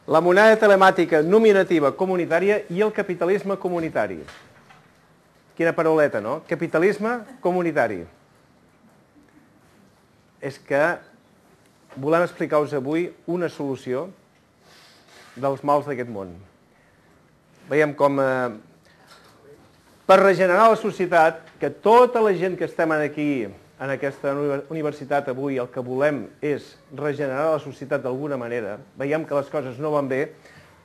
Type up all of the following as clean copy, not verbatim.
la moneda telemàtica nominativa comunitària i el capitalisme comunitari. Quina parauleta, no? Capitalisme comunitari. És que volem explicar-vos avui una solució dels mals d'aquest món. Veiem com per regenerar la societat, que tota la gent que estem aquí, en aquesta universitat avui, el que volem és regenerar la societat d'alguna manera. Veiem que les coses no van bé,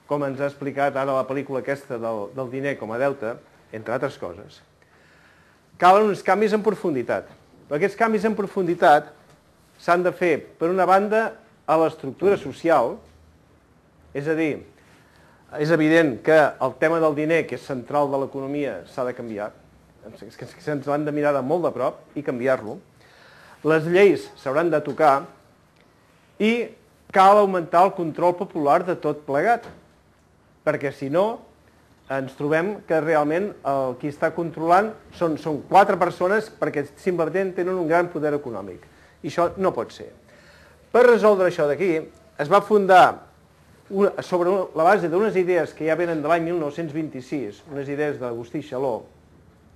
com ens ha explicat ara la pel·lícula aquesta del diner com a deute, entre altres coses. Calen uns canvis en profunditat. Però aquests canvis en profunditat s'han de fer, per una banda, a l'estructura social, és a dir, és evident que el tema del diner, que és central de l'economia, s'ha de canviar, que se'ns l'han de mirar de molt de prop i canviar-lo. Les lleis s'hauran de tocar i cal augmentar el control popular de tot plegat, perquè si no ens trobem que realment qui està controlant són 4 persones perquè simplement tenen un gran poder econòmic. I això no pot ser. Per resoldre això d'aquí, es va fundar sobre la base d'unes idees que ja venen de l'any 1926, unes idees d'Agustí Xaló,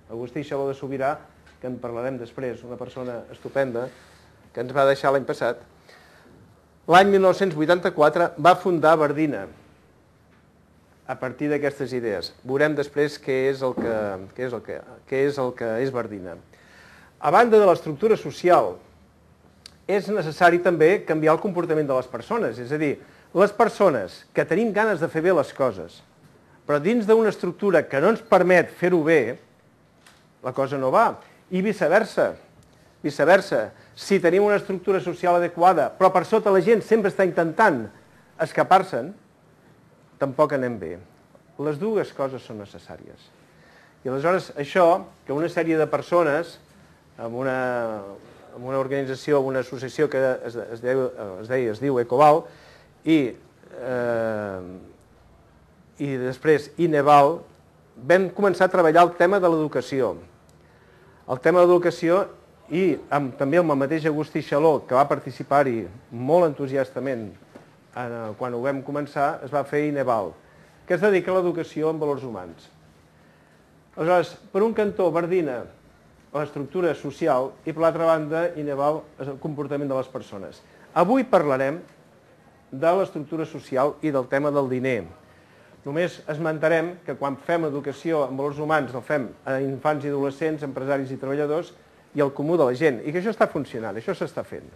Agustí Xaló de Sobirà, que en parlarem després, una persona estupenda, que ens va deixar l'any passat. L'any 1984 va fundar Bardina, a partir d'aquestes idees. Veurem després què és el que és Bardina. A banda de l'estructura social, és necessari també canviar el comportament de les persones, és a dir, les persones que tenim ganes de fer bé les coses, però dins d'una estructura que no ens permet fer-ho bé, la cosa no va. I viceversa. Si tenim una estructura social adequada, però per sota la gent sempre està intentant escapar-se'n, tampoc anem bé. Les dues coses són necessàries. I aleshores això, que una sèrie de persones, amb una organització, una associació que es diu Ecoval, i després Ineval, vam començar a treballar el tema de l'educació. El tema de l'educació i també amb el mateix Agustí Xaló, que va participar-hi molt entusiastament quan ho vam començar, es va fer Ineval, que es dedica a l'educació en valors humans. Aleshores, per un cantó, Bardina, l'estructura social, i per l'altra banda, Ineval, el comportament de les persones. Avui parlarem de l'estructura social i del tema del diner. Només esmentarem que quan fem educació en valors humans el fem a infants i adolescents, empresaris i treballadors i al comú de la gent. I que això està funcionant, això s'està fent.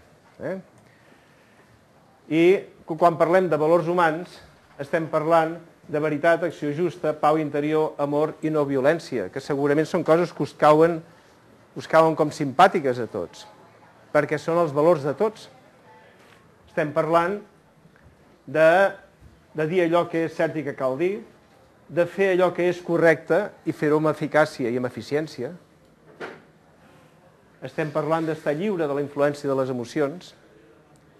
I quan parlem de valors humans estem parlant de veritat, acció justa, pau interior, amor i no violència, que segurament són coses que us cauen com simpàtiques a tots, perquè són els valors de tots. Estem parlant de dir allò que és cert i que cal dir, de fer allò que és correcte i fer-ho amb eficàcia i amb eficiència. Estem parlant d'estar lliure de la influència de les emocions,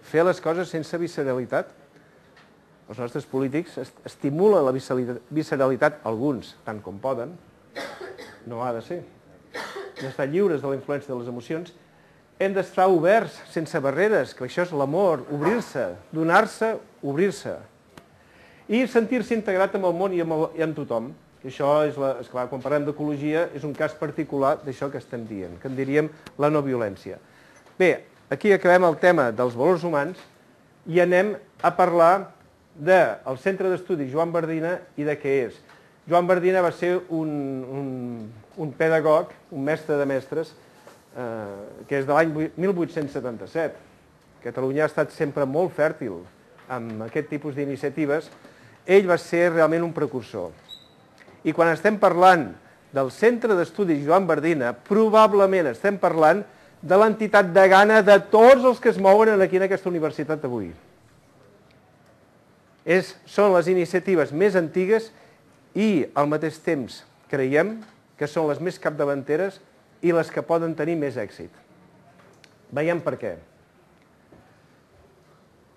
fer les coses sense visceralitat. Els nostres polítics estimulen la visceralitat, alguns, tant com poden, no ha de ser. D'estar lliures de la influència de les emocions. Hem d'estar oberts, sense barreres, que això és l'amor, obrir-se, donar-se, obrir-se. I sentir-se integrat amb el món i amb tothom. Això, esclar, quan parlem d'ecologia, és un cas particular d'això que estem dient, que en diríem la no violència. Bé, aquí acabem el tema dels valors humans i anem a parlar del Centre d'Estudi Joan Bardina i de què és. Joan Bardina va ser un pedagog, un mestre de mestres, que és de l'any 1877. Catalunya ha estat sempre molt fèrtil amb aquest tipus d'iniciatives. Ell va ser realment un precursor. I quan estem parlant del Centre d'Estudi Joan Bardina, probablement estem parlant de l'entitat degana de tots els que es mouen aquí en aquesta universitat avui. Són les iniciatives més antigues i al mateix temps creiem que són les més capdavanteres i les que poden tenir més èxit. Veiem per què.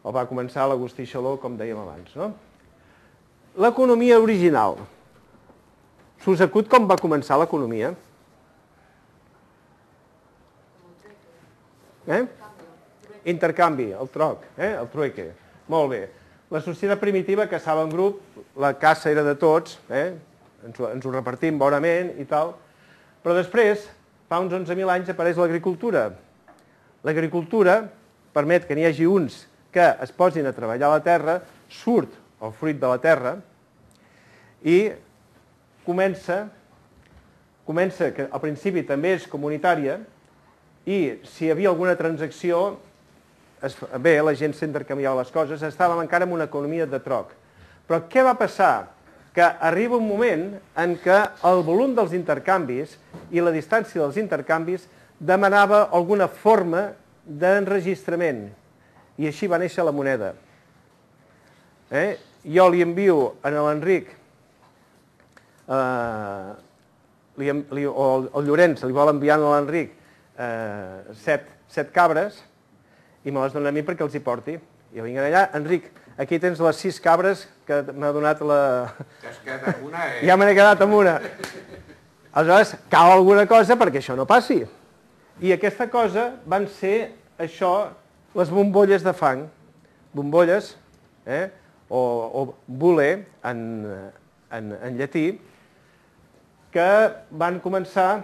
El va començar l'Agustí Xaló, com dèiem abans, no? L'economia original. S'us acut com va començar l'economia? Intercanvi, el troc, el trueque. Molt bé. La societat primitiva caçava en grup, la caça era de tots, ens ho repartim bonament i tal, però després, fa uns 11.000 anys, apareix l'agricultura. L'agricultura permet que n'hi hagi uns que es posin a treballar a la terra, surt el fruit de la terra i comença que al principi també és comunitària i si hi havia alguna transacció, bé, la gent s'intercanviava les coses, estàvem encara en una economia de troc. Però què va passar? Que arriba un moment en què el volum dels intercanvis i la distància dels intercanvis demanava alguna forma d'enregistrament. I així va néixer la moneda. Jo li envio a l'Enric, o el Llorenç li vol enviar a l'Enric 7 cabres i me les dona a mi perquè els hi porti. Jo vinc allà, Enric, aquí tens les 6 cabres que m'ha donat la... T'has quedat amb una, Ja me n'he quedat amb una. Aleshores, cal alguna cosa perquè això no passi. I aquesta cosa van ser, això, les bombolles de fang. Bombolles, o bule, en llatí, que van començar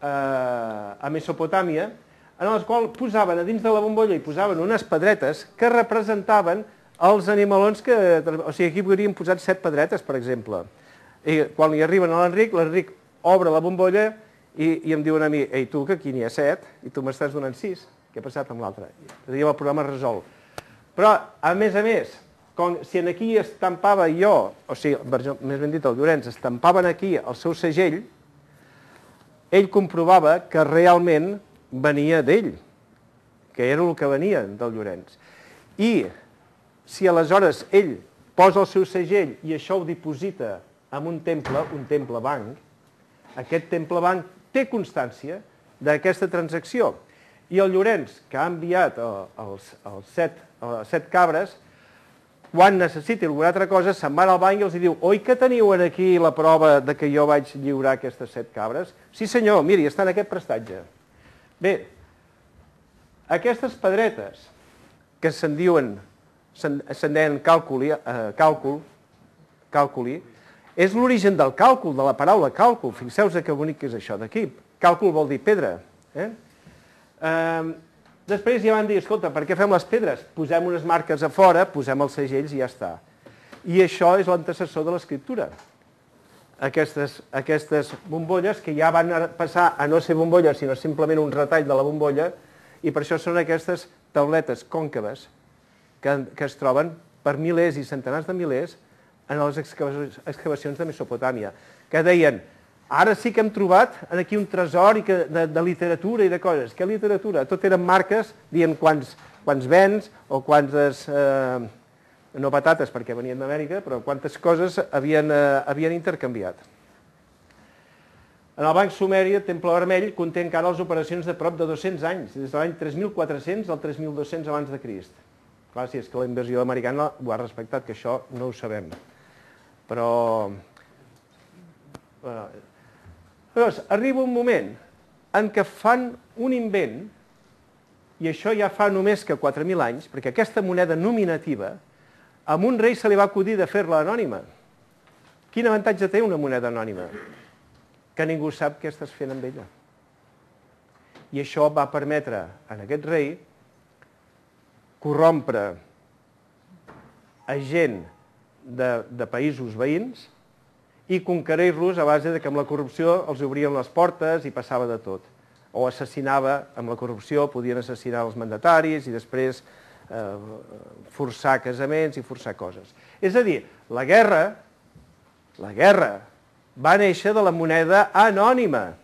a Mesopotàmia, en les quals posaven a dins de la bombolla i posaven unes pedretes que representaven els animalons que... O sigui, aquí hauríem posat 7 pedretes, per exemple. I quan li arriben a l'Enric obre la bombolla i em diuen a mi, ei, tu, que aquí n'hi ha 7 i tu m'estàs donant 6. Què ha passat amb l'altre? Diríem, el programa resolt. Però, a més, si aquí estampava jo, o sigui, més ben dit, el Llorenç, estampaven aquí el seu segell, ell comprovava que realment venia d'ell, que era el que venia del Llorenç. I si aleshores ell posa el seu segell i això ho diposita en un temple banc, aquest temple banc té constància d'aquesta transacció. I el Llorenç, que ha enviat els 7 cabres, quan necessiti alguna altra cosa, se'n va al banc i els diu, oi que teniu aquí la prova de que jo vaig lliurar aquestes 7 cabres? Sí senyor, miri, està en aquest prestatge. Bé, aquestes pedretes, que se'n deien càlculi, és l'origen del càlcul, de la paraula càlcul. Fixeu-vos que bonic que és això d'aquí. Càlcul vol dir pedra. Després ja van dir, escolta, per què fem les pedres? Posem unes marques a fora, posem els segells i ja està. I això és l'antecessor de l'escriptura. Aquestes bombolles que ja van passar a no ser bombolles, sinó simplement un retall de la bombolla, i per això són aquestes tauletes còncaves que es troben per milers i centenars de milers en les excavacions de Mesopotàmia, que deien, ara sí que hem trobat aquí un tresor de literatura i de coses. Què literatura? Tot eren marques, dient quants vens o quantes, no patates perquè venien d'Amèrica, però quantes coses havien intercanviat. En el banc sumeri, el Temple Vermell conté encara les operacions de prop de 200 anys, des de l'any 3400 al 3200 abans de Crist. Clar, si és que la invasió americana ho ha respectat, que això no ho sabem. Però... Llavors, arriba un moment en què fan un invent, i això ja fa només que 4.000 anys, perquè aquesta moneda nominativa, a un rei se li va acudir de fer-la anònima. Quin avantatge té una moneda anònima? Que ningú sap què estàs fent amb ella. I això va permetre a aquest rei corrompre a gent de països veïns i conquerir-los a base que amb la corrupció els obrien les portes i passava de tot. O assassinava, amb la corrupció podien assassinar els mandataris i després forçar casaments i forçar coses. És a dir, la guerra va néixer de la moneda anònima.